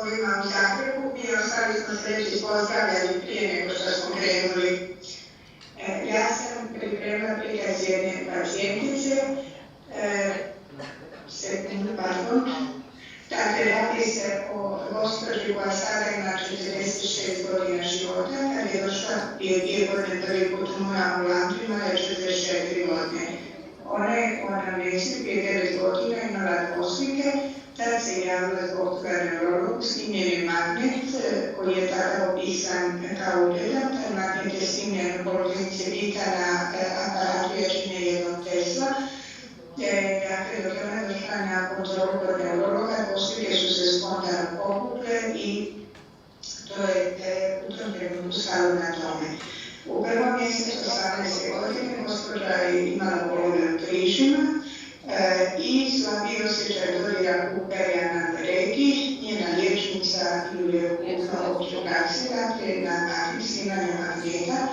ovima u Zagrebu. Mi ostali smo se već ispostavljali prije nego što smo krenuli. Ja sam pripremila prikaz jedne pacijentice, Dakle, radi se o gospođi koja sada ima 46 godina života, kad je došla prije 2 godine prvi put u moju ambulantu, imala je 44 godine. Ona je u anamnezi prije 9 godina imala dvosvike, tad se javila zbog toga neurologu, snimljen je magnet koji je tada opisan kao uredan. Taj magnet je snimljen u bolnici Vita na aparatu jačine 1 Tesla. Dakle, dok je ona došla na kontrolu kod neurologa, dvosvike su se spontano pokupile i to je u tom trenutku stalo na tome. U prvom mjesecu 18. godine gospođa je imala bolove u križima i slabiji osjećaj dodira kuperja na reki. Njena liječnica ju je uputila općugasi, dakle na snimanje magneta.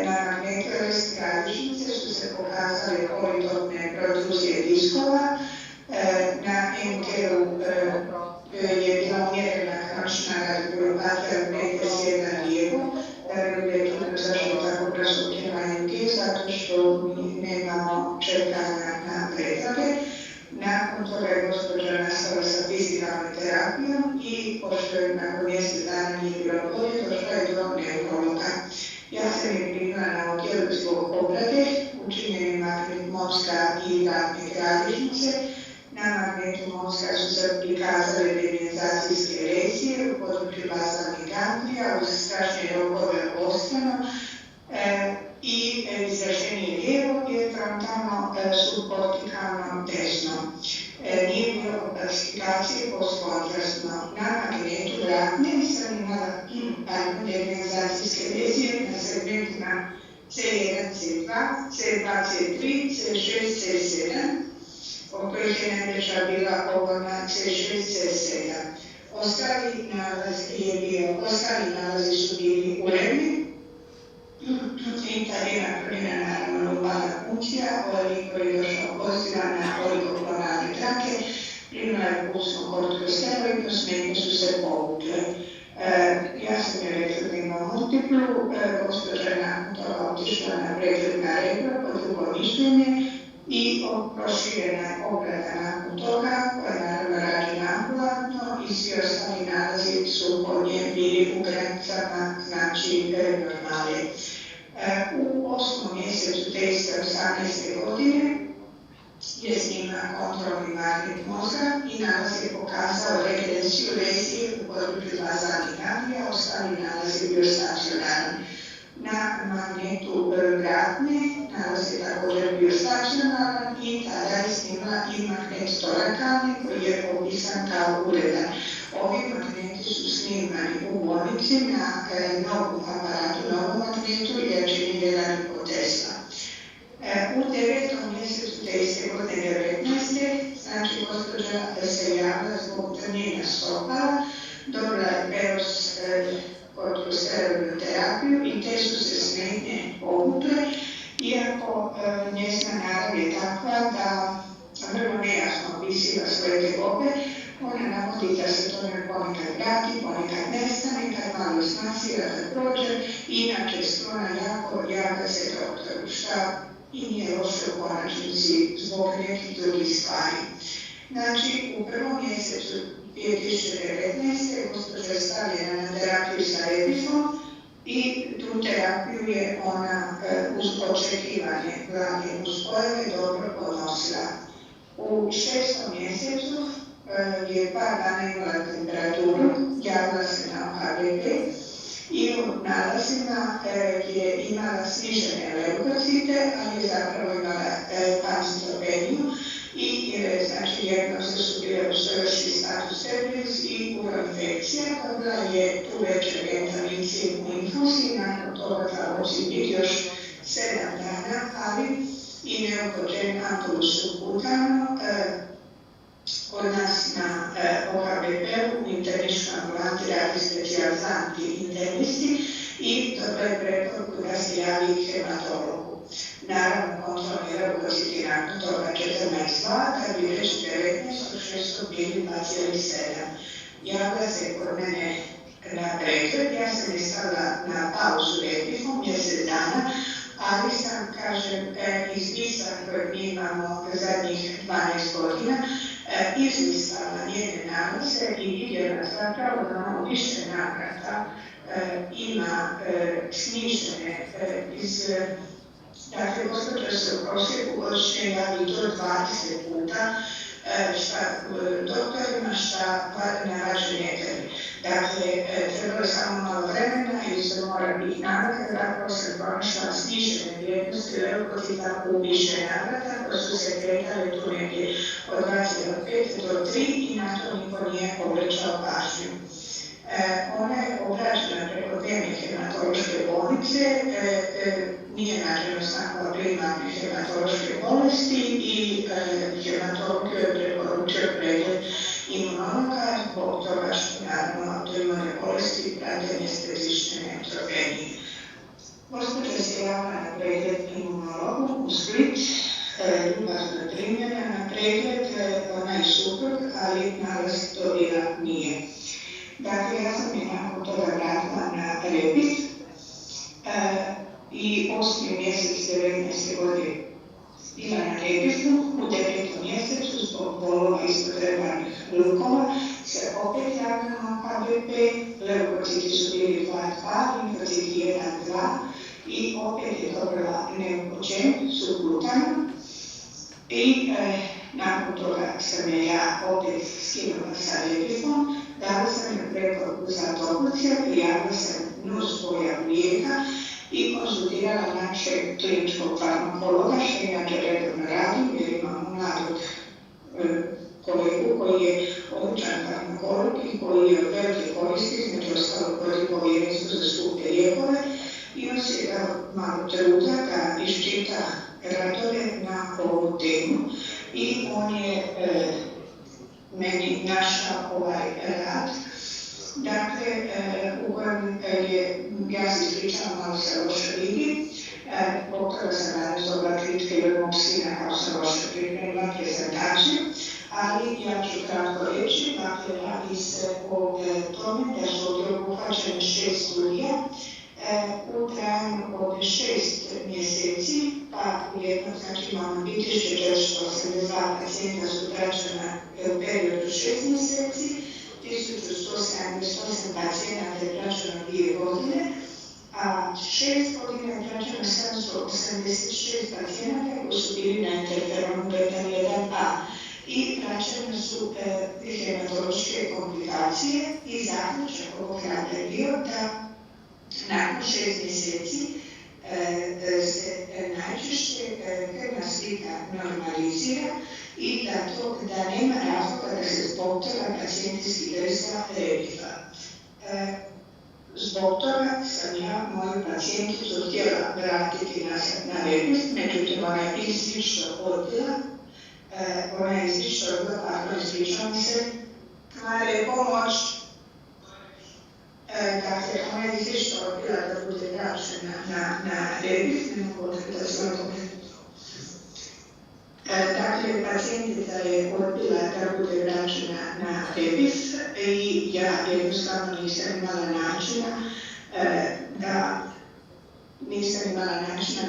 Na magnetove skratišnice su se pokazale politopne protruzije diskova. Na MT-u je bila umjerena kronična radikuropatija BT1 lijevo. Je to zašto tako brzo ukinuvanje MT, zato što mi nemamo čekanja na pretrage. Nakon toga je gospođa nastavila sa fizikalnom terapijom i pošto je nakon mjesec dana nije bilo bolje, došla je do neurologa. Ja sam je primila na odjelu zbog obrade, učinjeni magnet mozga i ratne kralježnice. Na magnetu mozga su se prikazale demonizacijske lezije u području bazalnih ganglija uz strašne rokove ostano i izraženije lijevo je frontalno subkortikalno desno. Nije bilo opastikacije postkontrastno. Na magnetu ratne sam imala demonizacijske lezije na segmentima C1, C2, C2, C3, C6, C7, od kojih je najveća bila ova C6, C7. Ostali nalazi su bili uredni. Intarina prvina naravno lubana funkcija, ovaj koji je došao pozitivan na oligoklonalne trake, primila je pulsnu kortikosteroidnu, smetnje su se povukle. Ja sam joj rekla da ima multiplu, gospođa nakon toga otišla na pregled na rebro, po drugo mišljenje i proširena je obrada nakon toga, koja je naravno rađena ambulantno i svi ostali nalazi su kod nje bili u granicama, znači normale. U 8. mjesecu te iste 18. godine je snimla kontrolni magnet mozga i nalaz je pokazao regresiju lezije u području bazalnih ganglija, ostali nalaz je bio stacionaran. Na magnetu vratne nalaz je također bio stacionaran i tada je snimla i magnet torakalni koji je opisan kao uredan. Ovi magneti su snimani u bolnici na novom aparatu, novom magnetu i jačini 1,5 Tesla. U 9. mjesecu te iste godine 19. znači gospođa se javila zbog utrnjenja stopala, dobila je peros kortikosteroidnu terapiju i te su se smetnje povukle, iako njezina narav je takva da vrlo nejasno opisiva svoje tegobe. Ona navodi da se to ponekad vrati, ponekad nestane, kad malo smasira da prođe, inače sklona javlja se doktoru, šta i nije loše u konačnici zbog nekih drugih stvari. Znači, u prvom mjesecu 2019. gospođa je stavljena na terapiju sa Epifom i tu terapiju je ona uz očekivanje blage uspojeve dobro podnosila. U 6. mjesecu je par dana imala temperaturu, javila se na HBP i u nalazima je imala snižene leukocite, ali je zapravo imala pancytopeniju i znači dijagnoze su bile ustojoški status sepsis i uroinfekcija, dobila je tu večer gentamincin u infuziji, nakon toga trebalo si biti još 7 dana, ali i neukođen ampulus subkutano. Kod nas na OHBP-u u interničkoj ambulanti radi specijalizanti internisti i dobro je preporuku da se javi hematologu. Naravno, kontrolni leukociti nakon toga 14,2, kad bi već 19 od 600 bili 2,7. javlja se kod mene na pregled. Ja sam je stavila na pauzu repifom mjesec dana, ali sam, kažem, izmislila koje mi imamo zadnjih 12 godina, izmislila njene nalaze i vidjela zapravo da ono više navrata ima snimljene iz... Dakle, gospođa se u prosjeku godišnje javi do 20 puta šta doktorima, šta na rađenjetelji. Dakle, trebalo je samo malo vremena i se mora biti navrata, tako se pronašla snižene vrijednosti leukocita u više navrata, koje su se kretale tu negdje od 2,5 do 3 i na to niko nije obraćao pažnju. Ona je obrađena preko dnevne hematološke bolnice, nije nađeno samo primarne hematološke bolesti i hematolog je preporučio pregled imunologa zbog toga što naravno do imunne bolesti prate nespecifične neutrogenije. Gospođa se javila na pregled imunologu u Split, ljubazno primljena na pregled, ona je suprug, ali nalaz dobila nije. Dakle, ja sam je nakon toga vratila na repis i 8. mjesec 19. godine bila na repisu, u 9. mjesecu zbog bolova ispotrebanih lukova se opet javljamo KBP, leukociti su bili 2,2, limfociti 1,2 i opet je dobila neupočen, subglutanu i nakon toga sam je ja opet skinula sa repisom. Dala sam je preporuku za topucija, prijavila sam nuspojava lijeka i konsultirala našeg kliničkog farmakologa, što inače redovno radim, jer imamo mladog kolegu koji je odličan farmakolog i koji je od velike koristi, između ostalog vodi povjerenstvo za skupe lijekove i on se je dao malo truda da iščita radove na ovu temu i on je meni našao ovaj rad. Dakle, u kojem je, ja se ispričavam, malo se loše vidi, zbog toga sam danas dobila kritike vermoksina kao sam loše pripremila prezentaciju, ali ja ću kratko reći, dakle, radi se o tome da su ovdje obuhvaćene 6 studija u trajanju od 6 mjeseci, pa u jednom, znači imamo 2482 pacijenta su praćena u periodu 6 mjeseci, 1178 pacijenata je praćeno 2 godine, a 6 godina je praćeno 786 pacijenata koji su bili na interferonu beta 1a i praćene su hematološke komplikacije i zaključak ovog rada je bio da nakon 6 mjeseci se najčešće krvna slika normalizira i da nema razloga da se zbog toga pacijenti skidaju sa repifa. Zbog toga sam ja moju pacijenticu htjela vratiti na repif, međutim ona je izričito odbila, pardon, ispričavam se, Mara je pomoć. Dakle, ona je izričito odbila da bude vraćena na repif, ne mogu da se o tome. Dakle, pacijentica je odbila da bude vraćena na repif i ja jednostavno nisam imala načina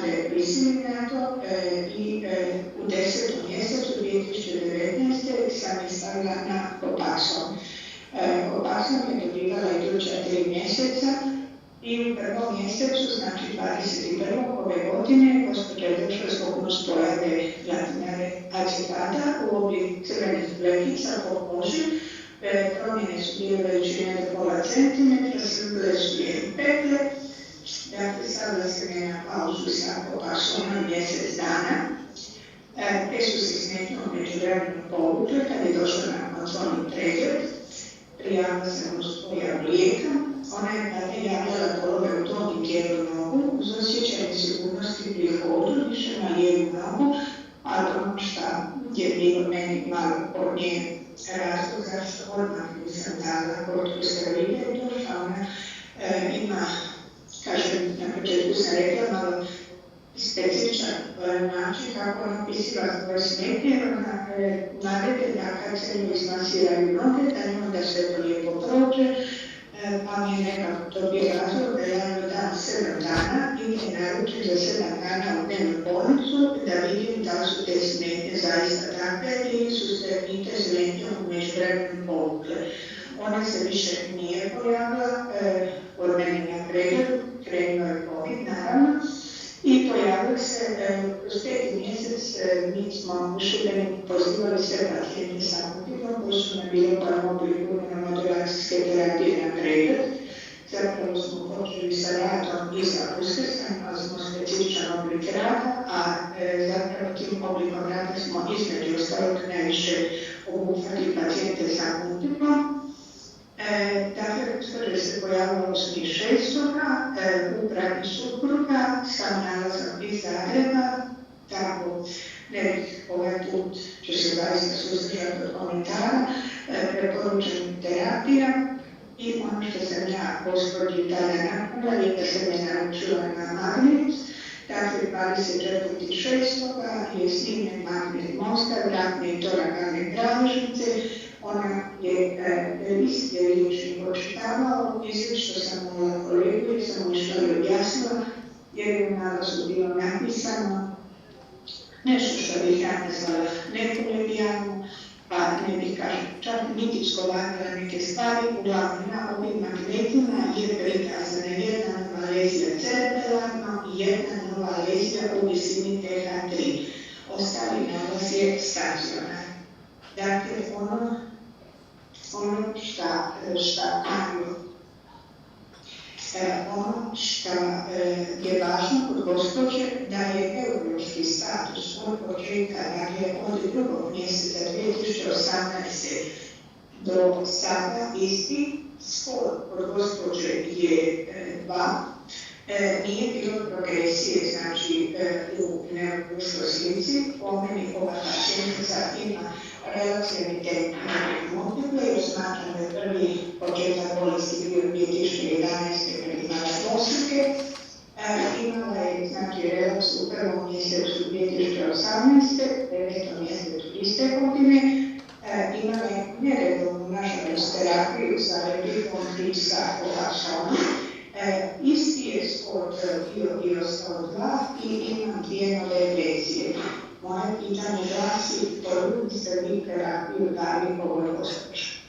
da je prisilim na to i u 10. mjesecu 2019. sam je stavila na Copaxone. Copaxone je dobivala iduća 3 mjeseca i u 1. mjesecu, znači 21. ove godine, gospođa je došla zbog nuspojave latinare acetata u obliku crvenih plekica po koži. Promjene su bile veličine do pola centimetra, srbile su je petle. Dakle, stavila se me na pauzu sa Copaxonom mjesec dana. Te su se smetno međuvremeno povukle kad je došla na kontrolni pregled. Prijavila sam nuspojavu lijeka. Ona je tada javljala bolove u donjem dijelu nogu uz osjećaj sigurnosti pri hodu, više na lijevu nogu, ali ono šta je bilo meni malo od nje razlog zašto odmah nisam dala kortikosteroide u to, što ona ima, kažem, na početku sam rekla, malo specifičan način kako ona opisiva svoje smetnje, ona navede da kad se nju izmasiraju noge, da njoj da sve to lijepo prođe, pa mi je nekako to bio razlog da ja joj dam 7 dana i me naručim za 7 dana u dnevnu bolnicu da vidim da su te smetnje zaista takve ili su se i te smetnje u međuvremenu povukle. Ona se više nije pojavila od mene na pregledu, krenuo je COVID naravno, i pojavio se kroz 5. mjesec. Mi smo u Šibeniku pozivali sve pacijente sa multiplom koji su na bilo kojem obliku imunomodulacijske terapije na pregled. Zapravo smo počeli sa radom iza Uskrsa, imali smo specifičan oblik rada, a zapravo tim oblikom rada smo između ostalog najviše obuhvatili pacijente sa multiplom. Dakle, gospođa se pojavila 8.6. u pratnji supruga sa nalazom iz Zagreba, tako ne bih ovaj put će se zaista suzdržati od komentara, preporučenim terapija i ono što sam ja gospođi tada napravila je da se me naručila na magnet. Dakle, 24.6. je snimljen magnet mozga, vratne i torakalne kralježnice. Ona je list je liječnik očitavao, izvješće sam moja kolegu i sam mu što je objasnila, jer je u nalazu bilo napisano nešto što bih ja nazvala nekolegijalno, pa ne bih kažem čak niti skovarila neke stvari, uglavnom na ovim magnetima je prikazana jedna nova lezija cerebelarno i jedna nova lezija u visini TH3. Ostali nalaz je stacionar. Dakle, ono šta je važno kod gospođe da je neurološki status od početka, dakle od 2. mjeseca 2018. do sada isti, skor kod gospođe je 2, nije bilo progresije, znači u neurološkoj slici, po meni ova pacijentica ima relacijni multiple, jer smatram da je prvi početak bolesti bio 2011. kad imala dvostruke. Imala je znači relaks u 1. mjesecu 2018. 9. mjesecu iste godine. Imala je neredovnu nažalost terapiju sa replikom Fixa Ohašona. Isti je skor bio 102 i imam 2 nove agresije. Moje pitanje glasi, koju ste vi terapiju dali ovoj gospođi?